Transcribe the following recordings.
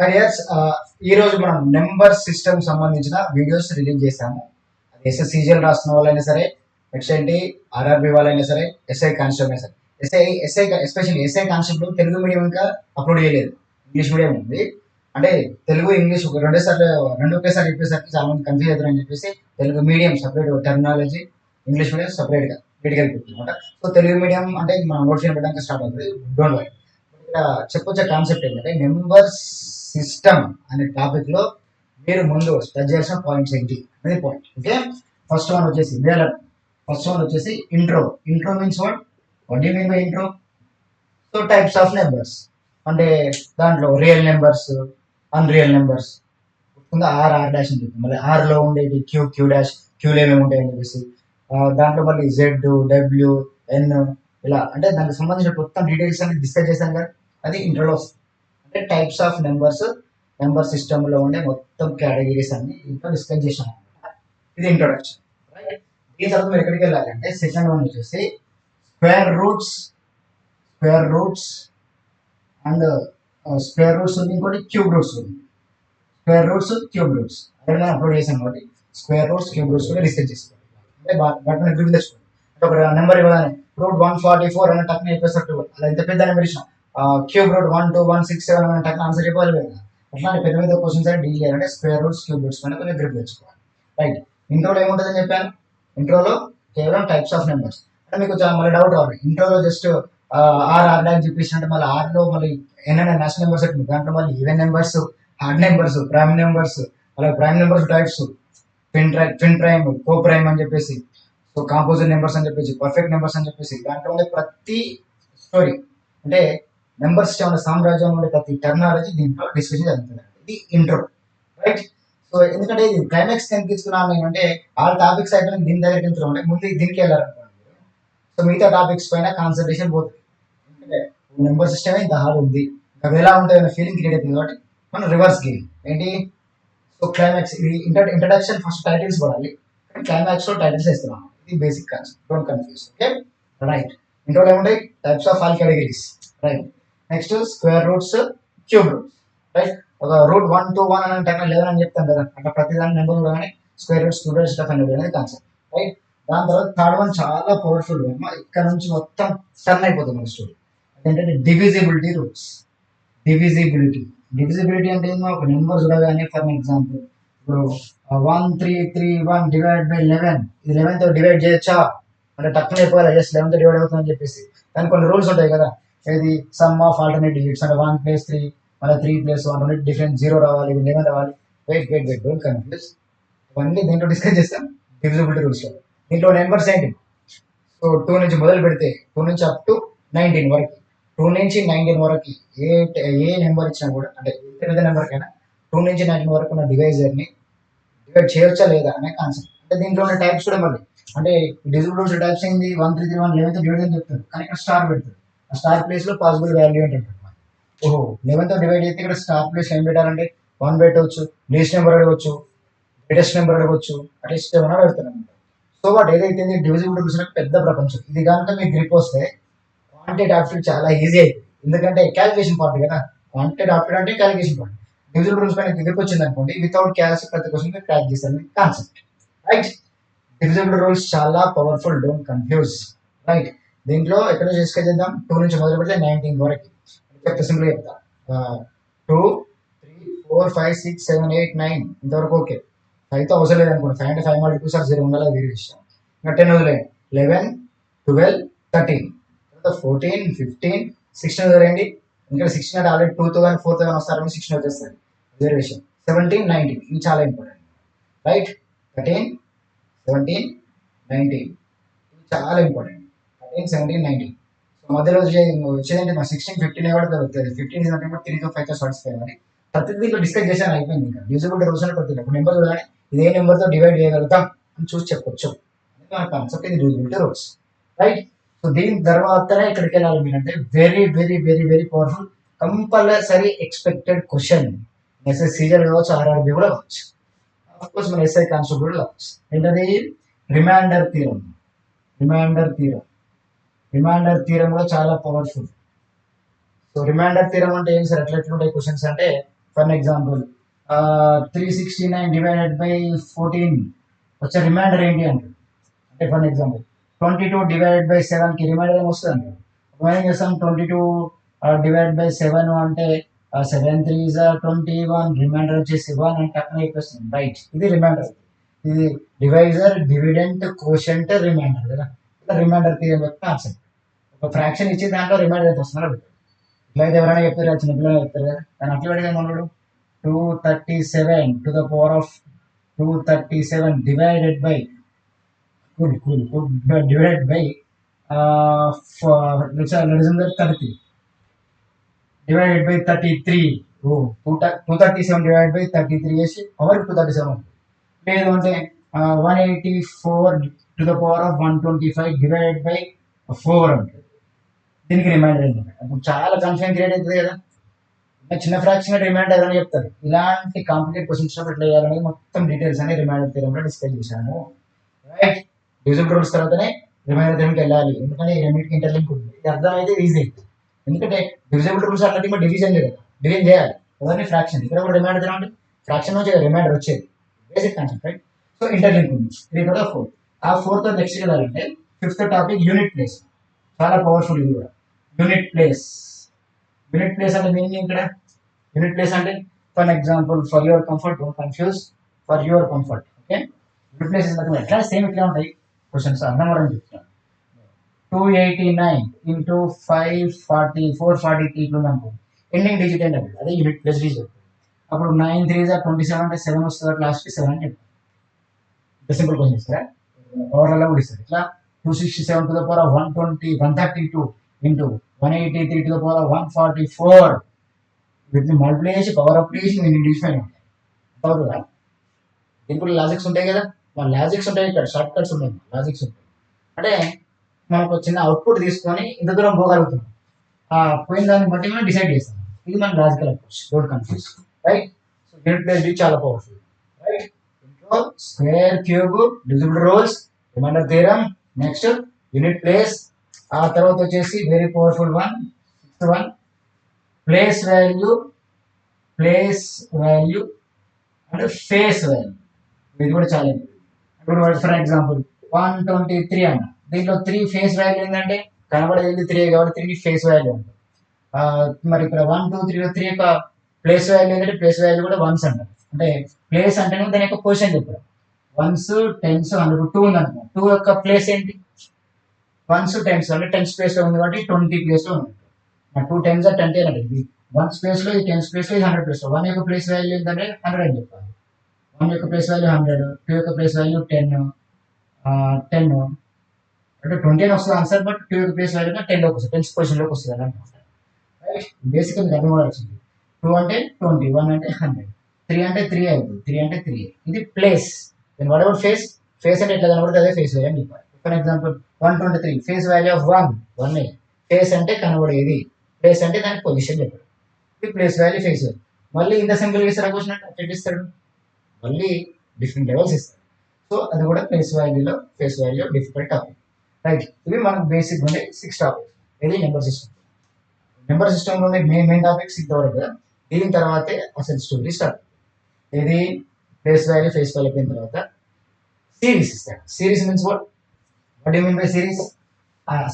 హరియర్స్ ఈ రోజు మనం నెంబర్ సిస్టమ్ సంబంధించిన వీడియోస్ రిలీజ్ చేశాము. అది ఎస్ఎస్సీజీఎల్ రాస్తున్న వాళ్ళైనా సరే, నెక్స్ట్ ఏంటి ఆర్ఆర్బి వాళ్ళైనా సరే, ఎస్ఐ కానిస్టేబుల్ అయినా సరే. SI especially SI constable Telugu medium ఇంకా అప్లోడ్ చేయలేదు, ఇంగ్లీష్ మీడియం ఉంది. అంటే తెలుగు ఇంగ్లీష్ రెండు ఒకేసారి చెప్పేసరికి చాలా మంది కన్ఫ్యూజ్ అవుతారని చెప్పేసి Telugu medium separate terminology, English medium సపరేట్గా వీటికి వెళ్ళిపోతుంది అనమాట. సో తెలుగు మీడియం అంటే మనం నోట్స్ పెట్టడానికి స్టార్ట్ అవుతుంది, డోంట్ వరీ. ఇక్కడ చెప్పొచ్చే కాన్సెప్ట్ ఏంటంటే నెంబర్ సిస్టమ్ అనే టాపిక్ లో మీరు ముందు స్టడీ చేయాల్సిన పాయింట్స్ ఏంటి అనేది పాయింట్. ఓకే, ఫస్ట్ వన్ వచ్చేసి intro. Intro means what you mean by intro? So types of numbers అంటే దాంట్లో real numbers, unreal numbers, are dash అని చెప్పి మళ్ళీ ఆర్లో ఉండేది క్యూ డాష్, క్యూలో ఏమేమి ఉంటాయని చెప్పేసి దాంట్లో మళ్ళీ జెడ్, డబ్ల్యూ, ఎన్ ఇలా అంటే దానికి సంబంధించిన మొత్తం డీటెయిల్స్ అన్ని డిస్కస్ చేశాం కదా, అది ఇంట్రోలో వస్తుంది. అంటే టైప్స్ ఆఫ్ నెంబర్స్, నెంబర్ సిస్టంలో ఉండే మొత్తం కేటగిరీస్ అన్ని ఇంట్లో డిస్కస్ చేశాం అనమాట. ఇది ఇంట్రొడక్షన్, రైట్. దీని తర్వాత మీరు ఎక్కడికి వెళ్ళాలంటే సెకండ్ వన్ వచ్చేసి square roots and square roots ఉంది, ఇంకోటి క్యూబ్ రూట్స్ ఉంది. స్క్వేర్ రూట్స్, క్యూబ్ రూట్స్ అదే మనం అప్లోడ్ చేసాం కాబట్టి స్క్వేర్ రూట్స్, క్యూబ్ రూట్స్ కూడా డిస్కస్ చేసుకోవాలి. అంటే వాటిని గ్రూప్ తెచ్చుకోండి. అంటే ఒక నెంబర్ ఇవ్వగానే రూట్ 144 అని టక్కున చెప్పేసట్టు అలా ఎంత పెద్ద నెంబర్ ఇచ్చిన క్యూబ్ రూట్ 1 2 1 6 7 అని టక్కున ఆన్సర్ చెప్పాలి కదా. అట్లాంటి పెద్ద పెద్ద క్వశ్చన్స్ అని డీల్ చేయాలంటే స్క్వేర్ రూట్స్, క్యూబ్ రూట్స్ పైన కొన్ని గ్రూప్ తెచ్చుకోవాలి, రైట్. ఇంట్రోలో ఏముంటుందని చెప్పాను, ఇంట్రోలో కేవలం టైప్స్ ఆఫ్ నెంబర్స్. అంటే మీకు మళ్ళీ డౌట్ రావాలి, ఇంట్రోలో జస్ట్ ఆర్ డాక్ చెప్పేసి అంటే మళ్ళీ ఆర్లో మళ్ళీ ఎన్నైనా నేషనల్ నెంబర్స్ ఉంటుంది, దాంట్లో మళ్ళీ even numbers, hard numbers, prime numbers, అలాగే prime numbers types, twin prime, co prime అని చెప్పేసి, సో కాంపోజిట్ నెంబర్స్ అని చెప్పేసి, పర్ఫెక్ట్ నెంబర్స్ అని చెప్పేసి దాంట్లో ఉండే ప్రతి స్టోరీ అంటే నెంబర్స్ ఉన్న సామ్రాజ్యం ఉండే ప్రతి టెర్మినాలజీ దీంట్లో డిస్కషన్ జరుగుతుంది. ఇది ఇంట్రో, రైట్. సో ఎందుకంటే ఇది క్లైమాక్స్ కనిపించుకున్నాను ఏంటంటే ఆల్ టాపిక్స్ అయిపోయినా దీని దగ్గరికి వెళ్తున్నాం అంటే ముందు దీనికి వెళ్ళాలనుకోండి. సో మిగతా టాపిక్స్ పైన కాన్సన్ట్రేషన్ పోతుంది. ఎందుకంటే నెంబర్ సిస్టమే ఇంత హార్డ్ ఉంది, అవి ఎలా ఉంటాయన్న ఫీలింగ్ క్రియేట్ అవుతుంది కాబట్టి మనం రివర్స్ గేమ్ ఏంటి. సో క్లైమాక్స్ ఇది ఇంట్రడక్షన్, ఫస్ట్ టైటిల్స్ పడాలి, క్లైమాక్స్ లో టైటిల్స్ వేస్తున్నాం. ఇది basic concept, don't confuse. Okay, right. ఇంట్రోలో ఏముంటాయి types of all categories, right. Next square roots, cube roots, right. ఒక రూట్ 1 2 1 అని టైం 11 అని చెప్తాం కదా, అట్లా ప్రతి దాని నెంబర్ కానీ స్క్వేర్ రూట్స్, క్యూబ్ రూట్స్ అనేది కాన్సెప్ట్, రైట్. దాని తర్వాత థర్డ్ వన్ చాలా పవర్ఫుల్, ఇక్కడ నుంచి మొత్తం టర్న్ అయిపోతుంది మన స్టోరీ. అదేంటంటే డివిజిబిలిటీ రూట్స్. డివిజిబిలిటీ అంటే ఏమో ఒక నెంబర్ చూడగానే ఫర్ ఎగ్జాంపుల్ ఇప్పుడు 1331 డివైడ్ బై 11, ఇది 11 తో డివైడ్ చేయొచ్చా అంటే టక్కున అయిపోవాలి, జస్ట్ 11 తో డివైడ్ అవుతుందని చెప్పేసి దానికి కొన్ని రూల్స్ ఉంటాయి కదా. ఇది సమ్ ఆఫ్ ఆల్టర్నేట్ డిజిట్స్ అంటే 1 + 3 మళ్ళీ 3 + 1 రెండు డిఫరెంట్ 0 రావాలి, 11 రావాలి. వెయిట్ డోంట్ కన్ఫ్యూజ్, ఇవన్నీ దీంట్లో డిస్కస్ చేస్తాం డివిజిబిలిటీ రూల్స్ లో. దీంట్లో నెంబర్స్ ఏంటి, సో 2 నుంచి మొదలు పెడితే 2 నుంచి అప్ టు 19 వరకు, 2 నుంచి 19 వరకు ఏ నెంబర్ ఇచ్చినా కూడా అంటే ఎంత పెద్ద నెంబర్కైనా 2 నుంచి 19 వరకు ఉన్న డివైజర్ని డివైడ్ చేయొచ్చా లేదా అనే కాన్సెప్ట్. అంటే దీంట్లో ఉన్న టైప్స్ కూడా మళ్ళీ అంటే డివిజిబిలిటీ టైప్స్ ఏంది 1331 11 డివైడ్ అని చెప్తారు, కానీ ఇక్కడ స్టార్ పెడతారు. ఆ స్టార్ ప్లేస్ లో పాసిబుల్ వాల్యూ అంటారు. ఓహో 11 తో డివైడ్ అయితే ఇక్కడ స్టార్ ప్లేస్ ఏం పెట్టాలంటే 1 పెట్టవచ్చు, లీస్ట్ నెంబర్ అడగవచ్చు, గ్రేటెస్ట్ నెంబర్ అడగవచ్చు, అట్లీస్ట్ ఏమైనా పెడతారు అనమాట. సో వాట్ ఏదైతే డివిజిబిలిటీ రూల్స్ పెద్ద ప్రపంచం. ఇది కనుక మీకు గ్రిప్ వస్తే క్వాంటిటీ ఆప్టిట్యూడ్ చాలా ఈజీ అవుతుంది, ఎందుకంటే క్యాలిక్యులేషన్ పార్ట్ కదా. క్వాంటిటీ ఆప్టిట్యూడ్ అంటే క్యాలిక్యులేషన్ పార్ట్. డివిజిబిలిటీ రూల్స్ పైన గ్రిప్ వచ్చింది అనుకోండి, వితౌట్ క్యాల్స్ ప్రతి క్వశ్చన్ క్రాక్ చేస్తారు కాన్సెప్ట్, రైట్. డివిజిబిలిటీ రూల్స్ చాలా పవర్ఫుల్, డోంట్ కన్ఫ్యూజ్, రైట్. దీంట్లో ఎక్కడ డిస్కస్ చేద్దాం, 2 నుంచి మొదలు పెడితే 19 వరకు చెప్తా, సింపుల్ చెప్తా. 2 3 4 5 6 7 8 9 ఇంతవరకు ఓకే. 5 తో అవసరం లేదు అనుకోండి, 5 అంటే 5 × 2 సార్ 0 ఉండాలి, వేరే విషయం. ఇంకా 10 వదిలేయండి, 11 12 13 14 15 16 వదిలేయండి. ఇంకా 16 అంటే ఆల్రెడీ 2తో కానీ 4తో కానీ వస్తారని 16 వచ్చేస్తుంది, వేరే విషయం. 17 19 ఇది చాలా ఇంపార్టెంట్, రైట్. 13 17 19 ఇది చాలా ఇంపార్టెంట్, 13 17 19. సో మధ్యలో వచ్చేదంటే మా 16 15 కూడా దొరుకుతుంది. 15 అంటే 3తో 5తో సాటిస్ఫై అని ప్రతి దీంట్లో డిస్కస్ చేశాను, అయిపోయింది. ఇంకా డివిజిబిలిటీ రూల్స్ అని ప్రతి నెంబర్ చూడాలి, ఇదే నెంబర్తో డివైడ్ చేయగలుగుతాం అని చూసి చెప్పొచ్చు, మన కాన్సెప్ట్ ఇది డివిజిబిలిటీ రూల్స్, రైట్. సో దీని తర్వాతనే ఇక్కడికి వెళ్ళాలి మీరంటే very very very very powerful, compulsory expected question. SSC GL కావచ్చు, ఆర్ఆర్బి కూడా కావచ్చు, ఆఫ్ కోర్స్ మన ఎస్ఐ కాన్సెప్ట్ కూడా కావచ్చు. ఏంటది రిమైండర్ థీరం. రిమైండర్ థీరం కూడా చాలా పవర్ఫుల్. సో రిమైండర్ థీరం అంటే ఏం సార్ ఎట్లా ఎట్లుంటాయి క్వశ్చన్స్ అంటే, ఫర్ ఎగ్జాంపుల్ 369 డివైడెడ్ బై 14 వచ్చే రిమైండర్ ఏంటి అంటే ఫర్ ఎగ్జాంపుల్ 22 డివైడెడ్ బై 7కి రిమైండర్ ఏమి వస్తుంది అంటే ఏం చేస్తాం 22 డివైడ్ బై 7 అంటే 7 3 21 రిమైండర్ వచ్చేసి 1 అంటే అక్కడ చెప్పేస్తుంది రైట్. ఇది రిమైండర్, ఇది డివైజర్ డివిడెంట్ కోషంట్ రిమైండర్ కదా. రిమైండర్ థియరం యొక్క కాన్సెప్ట్. ఒక ఫ్రాక్షన్ ఇచ్చి దాంట్లో రిమైండర్ ఎంత వస్తున్నారు ఇట్లా అయితే ఎవరైనా చెప్తారు కదా, చిన్నపిల్లలు చెప్తారు కదా. దాని అట్లా పెడితే మనోడు 237 to the power of 237 divided by divided by 30 divided by 33. 237 divided by 33 చేసి పవర్ 237 లేదు అంటే 184 to the power of 125 divided by 4 అంటే దీనికి రిమైండర్ ఏంటంటే అప్పుడు చాలా కన్ఫ్యూజన్ క్రియేట్ అవుతుంది కదా. చిన్న ఫ్రాక్షన్ రిమైండర్ అని చెప్తారు. ఇలాంటి కాంప్లికేట్ క్వశ్చన్స్ ఎట్లా చేయాలనేది మొత్తం డీటెయిల్స్ అని రిమైండర్ థియరంలో డిస్కస్ చేశాను. రైట్. డివిజన్ రూల్స్ తర్వాతనే రిమైండర్ థియరంకి వెళ్ళాలి, ఎందుకంటే ఈ రెండింటికి ఇంటర్లింక్ ఉంది. ఇది అర్థమైతే ఈజీ, ఎందుకంటే డివిజబుల్ రూల్స్ అన్నది మా డివిజన్ లేదు కదా, డివిజన్ చేయాలి ఎవరిని ఫ్రాక్షన్. ఇక్కడ కూడా రిమైండర్ థియరం అంటే ఫ్రాక్షన్ నుంచి రిమైండర్ వచ్చేది, basic concept right. So interlink ఉంది. 3 కూడా 4. ఆ 4తో నెక్స్ట్ వెళ్ళాలంటే 5th టాపిక్ యూనిట్ ప్లేస్. చాలా పవర్ఫుల్ ఇది కూడా. యూనిట్ ప్లేస్ అంటే మీనింగ్ ఇక్కడ యూనిట్ ప్లేస్ అంటే for example for your comfort, don't confuse, for your comfort. Okay, unit place ఎట్లా సేమ్ ఇట్లా ఉంటాయి క్వశ్చన్స్ అర్థం కూడా చెప్తాను. 289 ఇంటూ 540 443 అనుకో, ఎండింగ్ డిజిట్ ఏంటి అదే యూనిట్ ప్లేస్ డిజిట్. అప్పుడు 9 3 27 అంటే 7 వస్తుంది, లాస్ట్ 7 అని చెప్తాను. సింపుల్ క్వశ్చన్ ఇస్తారా, పవర్లలో కూడా ఇస్తారు. ఇట్లా 267 to the power of 132 into 183 to the power of 144 వీటిని మల్టిప్లై చేసి పవర్ అప్ చేసి నేను డిఫైన్ ఉంటాయి. అవుతుందా? దీనికి లాజిక్స్ ఉంటాయి కదా, మన లాజిక్స్ ఉంటాయి, ఇక్కడ షార్ట్ కట్స్ ఉన్నాయి, లాజిక్స్ ఉంటాయి. అంటే మనకు చిన్న అవుట్పుట్ తీసుకొని ఇంత దూరం పోగలుగుతున్నాం, పోయిన దాన్ని బట్టి మనం డిసైడ్ చేస్తాం. ఇది మన logical approach, don't confuse right. So unit place చాలా పవర్ఫుల్ రైట్. ఇంట్లో square, cube, divisible rules, reminder theorem, next unit place. ఆ తర్వాత వచ్చేసి very powerful one, 6th one place value అంటే ఫేస్ వాల్యూ. ఇది కూడా చాలా ఇప్పుడు ఫర్ ఎగ్జాంపుల్ 123 అన్న, దీంట్లో 3 ఫేస్ వాల్యూ ఏంటంటే కనబడేది 3 కాబట్టి 3 ఫేస్ వాల్యూ ఉంటుంది. మరి ఇక్కడ 1 2 3 యొక్క ప్లేస్ వాల్యూ ఏంటంటే ప్లేస్ వాల్యూ కూడా 1s అంటారు. అంటే ప్లేస్ అంటేనే దాని యొక్క పొజిషన్ చెప్పారు. 1s 10s 100 2 ఉంది అనుకో, 2 యొక్క ప్లేస్ ఏంటి 1s 10s అంటే 10s ప్లేస్ లో ఉంది కాబట్టి 20 ప్లేస్ లో ఉంది. 2 10s 10 అంటే ఇది 1 స్పేస్ లో, ఈ 10 స్పేస్ లో, ఇది 100 ప్లేస్ లో. 1 యొక్క ప్లేస్ వాల్యూ ఏంటంటే 100 అని చెప్పాలి. 1 యొక్క ప్లేస్ వాల్యూ 100, 2 యొక్క ప్లేస్ వాల్యూ 10 అంటే 20 అని వస్తుంది ఆన్సర్, బట్ 2 యొక్క ప్లేస్ వాల్యూ 10 లోకి వస్తుంది, 10th పొజిషన్ లోకి వస్తుంది అనమాట. రైట్. బేసిక్గా మీకు అర్థం వచ్చింది. 2 అంటే 20, 1 అంటే 100, 3 అంటే 3 అవుతుంది, 3 అంటే 3. ఇది place. Then whatever face అంటే ఎట్లా కనబడుతుంది అదే ఫేస్ వాల్యూ అని చెప్పాలి. For example 123 face value of 1 face అంటే కనబడేది, ప్లేస్ అంటే దాని పొజిషన్ చెప్పాడు. ఇది ప్లేస్ వాల్యూ, ఫేస్ వాల్యూ. మళ్ళీ ఇంత సింపుల్ ఇస్తారా క్వశ్చన్ అంటే ఇస్తాడు, మళ్ళీ డిఫరెంట్ లెవెల్స్ ఇస్తాడు. సో అది కూడా ప్లేస్ వాల్యూలో face value different topic right. ఇవి మనకు బేసిక్ ఉండే 6 టాపిక్స్. ఇది నెంబర్ సిస్టమ్. నెంబర్ సిస్టమ్ లో మెయిన్ టాపిక్స్ ఇంతవరకు కదా. దీని తర్వాతే అసలు స్టోరీ స్టార్ట్. ఇది ప్లేస్ వాల్యూ ఫేస్ వాల్యూ అయిపోయిన తర్వాత సిరీస్ ఇస్తాడు. Series means what you mean by series?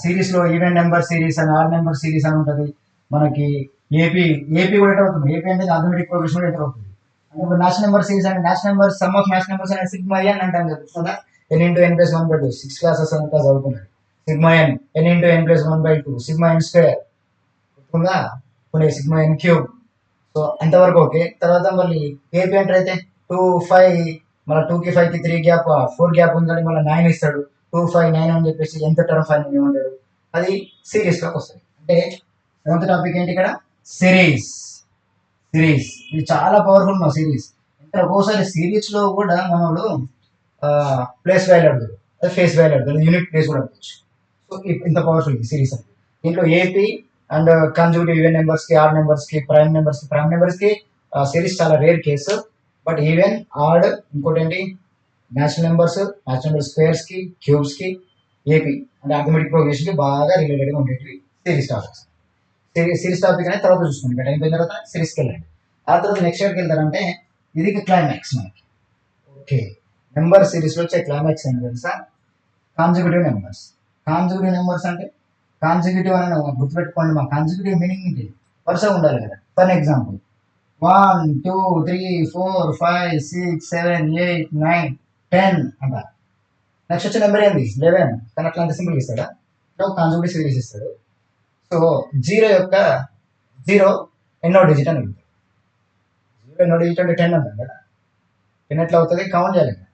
Series లో ఈవెన్ నెంబర్ సిరీస్ అని, ఆడ్ నెంబర్ సిరీస్ అని ఉంటుంది. మనకి ఏపీ కూడా ఎంటర్ అవుతుంది. ఏపీ అనేది ఆటోమేటిక్ ప్రోగ్రెషన్ కూడా ఎంటర్ అవుతుంది. అంటే నేషనల్ నెంబర్ సిరీస్ అంటే national number some of national numbers అనేది సిగ్మా అని అంటాం కదా. n into n plus 1/2 6 classes అంతా చదువుకున్నాడు. Sigma n into n plus 1/2 sigma n square గుర్తుందా, కొన్ని సిగ్మా n క్యూబ్. సో అంతవరకు ఓకే. తర్వాత మళ్ళీ ఏపీ ఎంటర్ అయితే 2 5 మళ్ళీ 2కి 5కి 3 గ్యాప్ 4 గ్యాప్ ఉందని మళ్ళీ 9 ఇస్తాడు. 2 5 9 అని చెప్పేసి ఎంత టర్మ్ 5 ఏమంటాడు, అది సిరీస్ లోకి వస్తుంది. అంటే 7th టాపిక్ ఏంటి ఇక్కడ, సిరీస్. ఇది చాలా పవర్ఫుల్ మా సిరీస్. ఇంకా ఒక్కోసారి సిరీస్ లో కూడా మనోడు ప్లేస్ వాల్యూ అడుగుతాడు, అది ఫేస్ వాల్యూ అడుగుతాడు, యూనిట్ ప్లేస్ కూడా అడగచ్చు. సో ఇంత పవర్ఫుల్ సిరీస్ అంటే. దీంట్లో AP and consecutive even numbers కి, ఆడ్ నెంబర్స్ కి, ప్రైమ్ నెంబర్స్ కి సిరీస్ చాలా rare case. But even, odd, ఇంకోటి ఏంటి నేషనల్ నెంబర్ స్క్వేర్స్ కి, క్యూబ్స్ కి, ఏపీ అంటే అర్థమెటిక్ ప్రోగ్రెషన్ కి బాగా రిలేటెడ్గా ఉండేవి సిరీస్ టాపిక్స్. సిరీస్ టాపిక్ అనేది తర్వాత చూసుకోండి. టైం పోయిన తర్వాత సిరీస్కి వెళ్ళండి. ఆ తర్వాత నెక్స్ట్ ఇయర్కి వెళ్తారంటే ఇది క్లైమాక్స్ మనకి. ఓకే, నెంబర్ సిరీస్లో వచ్చే క్లైమాక్స్ ఏంటి తెలుసా? Consecutive numbers. కాన్సిక్యూటివ్ నెంబర్స్ అంటే కాన్సిక్యూటివ్ అని గుర్తుపెట్టుకోండి. మా కాన్సిక్యూటివ్ మీనింగ్ ఏంటి? వరుసగా ఉండాలి కదా. ఫర్ ఎగ్జాంపుల్ 1 2 3 4 5 6 7 8 9 10 అంట. నెక్స్ట్ వచ్చే నెంబర్ ఏంది? 11. కానీ అట్లా అంత సింపుల్ ఇస్తాడా? కాన్సిక్యూటివ్ సిరీస్ ఇస్తాడు. సో జీరో ఎన్నో డిజిట్ అని అడుగుతాడు. జీరో ఎన్నో డిజిట్ అంటే 10 అంటాం కదా. 10 ఎట్లా అవుతుంది? కౌంట్ చేయాలి కదా.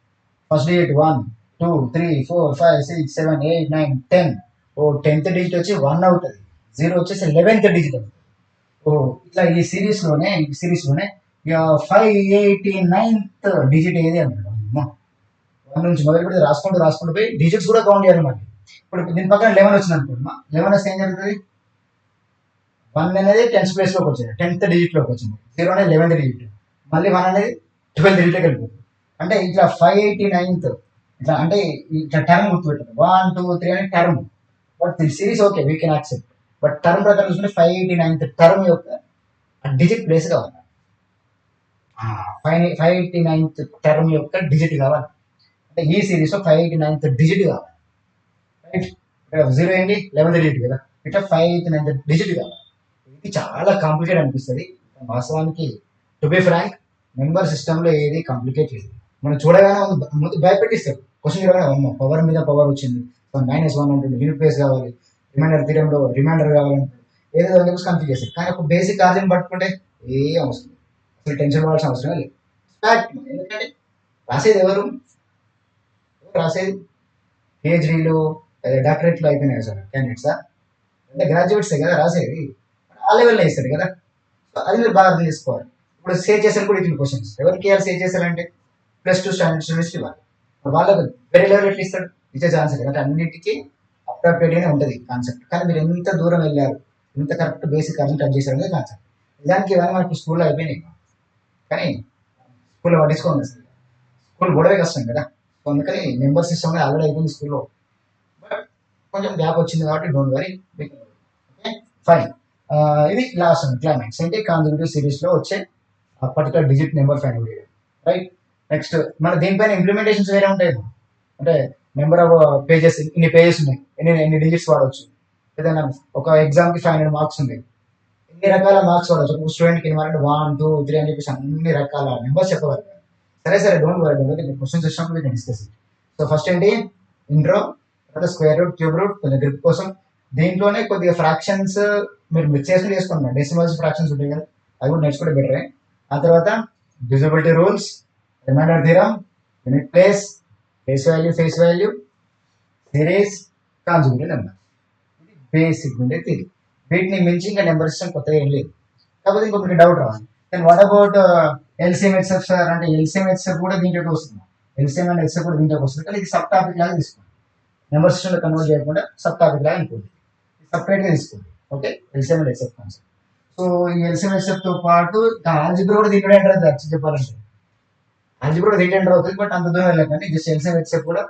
First digit 1 2 3 4 5 6 7 8 9 10. ఓ 10th డిజిట్ వచ్చి 1 అవుతుంది. జీరో వచ్చేసి 11th డిజిట్ అవుతుంది. ఓ ఇట్లా ఈ సిరీస్లోనే 589th డిజిట్ ఏది అంటాడు. అమ్మా, 1 నుంచి మొదలు పెడితే రాసుకుంటూ పోయి డిజిట్స్ కూడా కౌంట్ చేయాలి మరి. ఇప్పుడు దీని పక్కన 11 వచ్చింది అనుకోమ్మా. 11 వస్తే ఏం జరుగుతుంది? 1 అనేది 10th ప్లేస్లోకి వచ్చింది, 10th డిజిట్లోకి వచ్చింది. 0 అనేది 11th డిజిట్, మళ్ళీ 1 అనేది 12th డిజిట్లోకి వెళ్ళిపోతుంది. అంటే ఇట్లా 589th ఇట్లా అంటే ఇట్లా టర్మ్ గుర్తుపెట్టారు. 1 2 3 అని term. But series okay, we can accept. But term ప్రకారం చూసుకుంటే 589th టర్మ్ యొక్క డిజిట్ ప్లేస్ కావాలి. 589th టర్మ్ యొక్క డిజిట్ కావాలి. అంటే ఈ సిరీస్లో 589th డిజిట్ కావాలి. రైట్, 0 ఏంటి? 11th డిజిట్ కదా. ఇట్లా 589th డిజిట్ కావాలి. ఇది చాలా కాంప్లికేట్ అనిపిస్తుంది. వాస్తవానికి టు బి ఫ్రాంక్, నెంబర్ సిస్టంలో ఏది కాంప్లికేట్ లేదు. మనం చూడగానే ముందు భయపెట్టిస్తారు. క్వశ్చన్ చూడగానే పవర్ మీద పవర్ వచ్చింది, -1 ఉంటుంది, యూనిట్ ప్లేస్ కావాలి, రిమైండర్ తీరంలో రిమైండర్ కావాలంటే ఏదో చెప్పేసి కన్ఫ్యూజ్ చేస్తారు. కానీ ఒక బేసిక్ ఆర్జన్ పట్టుకుంటే ఏ అవసరం లేదు, అసలు టెన్షన్ పడాల్సిన అవసరం లేదు. ఎందుకంటే రాసేది ఎవరు? రాసేది పిహెచ్డీలు డాక్టరేట్లు అయిపోయినాయి సార్ క్యాండిడేట్సా? అంటే గ్రాడ్యుయేట్సే కదా రాసేది. ఆ లెవెల్లో ఇస్తారు కదా. సో అది మీరు బాగా అర్థం చేసుకోవాలి. ఇప్పుడు సేవ్ చేశారు కూడా ఇట్లా క్వశ్చన్స్ ఎవరికి ఇవ్వాలి? సేవ్ చేశారంటే +2 స్టాండర్డ్ స్టూడెంట్స్ ఇవ్వాలి. వాళ్ళకు వేరే లెవెల్ ఎట్లా ఇస్తాడు? ఇచ్చే ఛాన్స్ లేదు. అంటే అన్నింటికి అప్రాప్రియేట్గానే ఉంటుంది కాన్సెప్ట్. కానీ మీరు ఎంత దూరం వెళ్ళారు, ఎంత కరెక్ట్ బేసిక్ అర్థం టచ్ చేశారు అనేది కాన్సెప్ట్. నిజానికి ఇవన్నీ మనకి స్కూల్లో అయిపోయినాయి, కానీ స్కూల్లో పట్టించుకోండి. అసలు స్కూల్ గొడవే కష్టం కదా. సో అందుకని నెంబర్ సిస్టమ్ ఆల్రెడీ అయిపోయింది స్కూల్లో. బట్ కొంచెం గ్యాప్ వచ్చింది కాబట్టి డోంట్ వరీ. Okay fine. ఇది లాస్ట్ క్లైమాక్స్ ఏంటి? కాన్సిక్యూటివ్ సిరీస్లో వచ్చే particular digit number find out చేయడం. రైట్, నెక్స్ట్ మన దీనిపైన ఇంప్లిమెంటేషన్స్ వేరే ఉంటాయి. అంటే నెంబర్ ఆఫ్ పేజెస్, ఇన్ని పేజెస్ ఉన్నాయి, ఎన్ని డిజిట్స్ వాడవచ్చు. ఏదైనా ఒక ఎగ్జామ్కి 500 మార్క్స్ ఉన్నాయి, ఎన్ని రకాల మార్క్స్ వాడవచ్చు. ఒక స్టూడెంట్కి ఏమంటే 1 2 3 అని చెప్పేసి అన్ని రకాల నెంబర్స్ చెప్పవాలి. సరే డోంట్ వరీ, క్వశ్చన్స్ వచ్చినప్పుడు we can discuss it. So first ఏంటి? ఇంట్రో, తర్వాత స్క్వేర్ రూట్, క్యూబ్ రూట్, కొంచెం గ్రిప్ కోసం. దీంట్లోనే కొద్దిగా ఫ్రాక్షన్స్ మీరు మిక్స్ చేసుకున్నాం, డెసిమల్స్ ఫ్రాక్షన్స్ ఉంటాయి కదా, అవి కూడా నేర్చుకుంటే బెటరే. ఆ తర్వాత divisibility rules, reminder theorem, unit place, face value, series, consecutive number. ఇది బేసిక్ ఉండే థియరీ. వీటిని మించి ఇంకా నెంబర్ సిస్టమ్ కొత్తగా ఏం లేదు. కాకపోతే ఇంకొకటి డౌట్ రావాలి, then what about LCM HF sir? అంటే ఎల్సిఎం హెచ్ఎఫ్ కూడా దీంట్లోకి వస్తుంది, ఎల్సిఎం అండ్ హెచ్ఎఫ్ కూడా దీంట్లోకి వస్తుంది. కానీ ఇది సబ్ టాపిక్ లాగా తీసుకోండి. నెంబర్ సిస్టంలో కన్వర్ట్ చేయకుండా సబ్ టాపిక్ లాగా అనుకోండి, సపరేట్గా తీసుకోండి. Okay, LCM and HF concept. So ఈ ఎల్సిఎం హెచ్ఎఫ్తో పాటు ఆల్జిబ్రా కూడా దీంట్లో ఎంటర్ అవుతుంది. చెప్పాలంటే ఆల్జిబ్రా కూడా దీంట్లో ఎంటర్ అవుతుంది, బట్ అంత దూరం వెళ్ళకండి. జస్ట్ ఎల్సిఎం హెచ్ఎఫ్ కూడా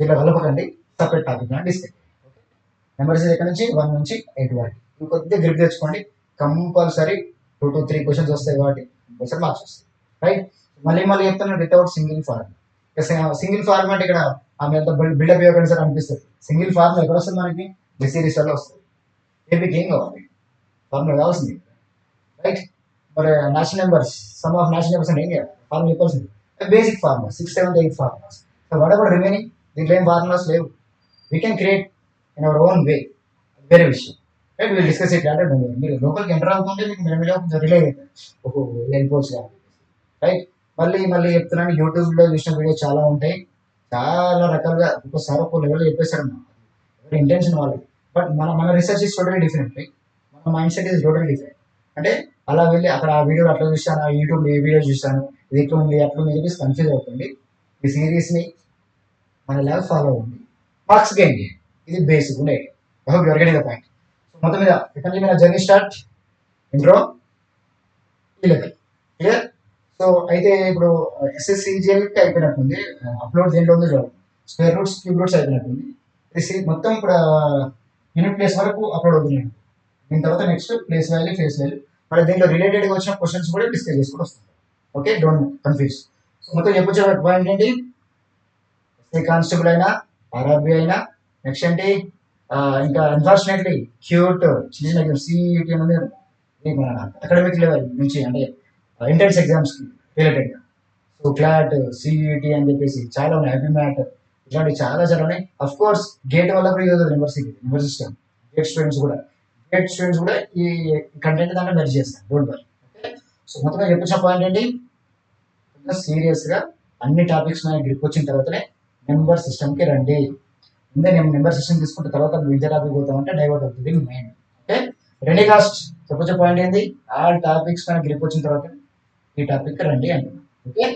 దీంట్లో కలపకండి, సపరేట్ టాపిక్ లాగా డిస్కస్. నెంబర్స్ ఇక్కడ నుంచి 1 నుంచి 8 వరకు ఇవి కొద్దిగా గ్రిప్ తెచ్చుకోండి. కంపల్సరీ 2 to 3 క్వశ్చన్స్ వస్తాయి కాబట్టి కంపల్సరీ మార్క్స్ వస్తాయి. రైట్, మళ్ళీ చెప్తాను, without single formula. Single formula ఇక్కడ ఆమె ఎంత బిల్డప్ ఇవ్వకండి సార్ అనిపిస్తుంది. సింగిల్ ఫార్ములా ఎక్కడ వస్తుంది మనకి? సిరీస్ వల్ల వస్తుంది. ఏపీకి ఏం కావాలి? ఫార్ములా కావాల్సింది. రైట్, మరి national numbers, some of national numbers అంటే ఏం చేయాలి? ఫార్ములా చెప్పాల్సింది. Basic formula 6 7 8 formulas. So what about remaining? దీంట్లో ఏం ఫార్ములాస్ లేవు. We can create in our own way. వేరే విషయం. రైట్, వీళ్ళు డిస్కస్ ఇట్ అంటే మీరు లోపలికి ఎంటర్ అవుతుంటే మీకు కొంచెం రిలే అవుతుంది. ఓహో వెళ్ళిపోవచ్చు కాబట్టి. రైట్, మళ్ళీ చెప్తున్నాను, యూట్యూబ్లో చూసిన వీడియోస్ చాలా ఉంటాయి, చాలా రకాలుగా ఒక్కోసారి ఒక్కో లెవెల్లో చెప్పేశారు. ఎవరి ఇంటెన్షన్ వాళ్ళు. బట్ మన research is totally different. Right, మన mind set is totally different. అంటే అలా వెళ్ళి అక్కడ ఆ వీడియో అట్లా చూస్తాను, ఆ యూట్యూబ్లో ఏ వీడియో చూస్తాను, ఇది ఎట్లా ఉంది అట్లా ఉంది చెప్పేసి కన్ఫ్యూజ్ అవుతుంది. ఈ సిరీస్ని మన లాగా ఫాలో అవ్వండి, మార్క్స్ గెయిన్ చేయండి. ఇది బేసిక్ ఉండే. I hope your getting the point. So మొత్తం మీద ఇక్కడ నుంచి మన జర్నీ స్టార్ట్. ఇంట్రో, ఈ లెవెల్ క్లియర్. సో అయితే ఇప్పుడు ఎస్ఎస్సిజిఎల్కి అయిపోయినట్టుంది. అప్లోడ్ దేంట్లో ఉందో చూడాలి. స్క్వేర్ రూట్స్, క్యూబ్ రూట్స్ అయిపోయినట్టుంది. ఇది మొత్తం ఇప్పుడు యూనిట్ ప్లేస్ వరకు అప్లోడ్ అవుతున్నాయి. దీని తర్వాత next place value, face value. మళ్ళీ దీంట్లో రిలేటెడ్గా వచ్చిన క్వశ్చన్స్ కూడా డిస్కస్ చేసుకుంటూ వస్తుంది. Okay, don't confuse. సో మొత్తం చెప్పొచ్చే పాయింట్ ఏంటి, ఎస్ఐ కానిస్టేబుల్ అయినా ఆర్ఆర్బి అయినా నెక్స్ట్ ఏంటి ఇంకా అన్ఫార్చునేట్లీ క్యూట్ చిన్న చిన్న ఎగ్జామ్స్ సిఈటి అనేది మన అకాడమిక్ లెవెల్ నుంచి అంటే ఎంట్రన్స్ ఎగ్జామ్స్కి రిలేటెడ్గా. సో క్లాట్ సిఈటి అని చెప్పేసి చాలా ఉన్నాయి, అభిమ్యాట్ ఇట్లాంటివి చాలా చాలా ఉన్నాయి. అఫ్ కోర్స్ గేట్ వల్ల కూడా యూజ్ అవుతుంది యూనివర్సిటీ సిస్టమ్. గేట్ స్టూడెంట్స్ కూడా ఈ కంటెంట్ దాంట్లో మెర్జ్ చేస్తారు, డోంట్ వరీ. ఓకే, సో మొత్తంగా చెప్పొచ్చిన పాయింట్ ఏంటి, సీరియస్గా అన్ని టాపిక్స్ మీద గ్రిప్ వచ్చిన తర్వాతనే నెంబర్ సిస్టమ్కి రండి. ముందే నేను నెంబర్ సిస్టమ్ తీసుకుంటే తర్వాత విద్యా టాపిక్ పోతామంటే డైవర్ట్ అవుతుంది మైండ్. ఓకే, రెండే కాస్ట్ చెప్పొచ్చే పాయింట్ ఏంటి, ఆ టాపిక్స్ మీద గ్రిప్ వచ్చిన తర్వాత ఈ టాపిక్ రండి అంటున్నాను. ఓకే.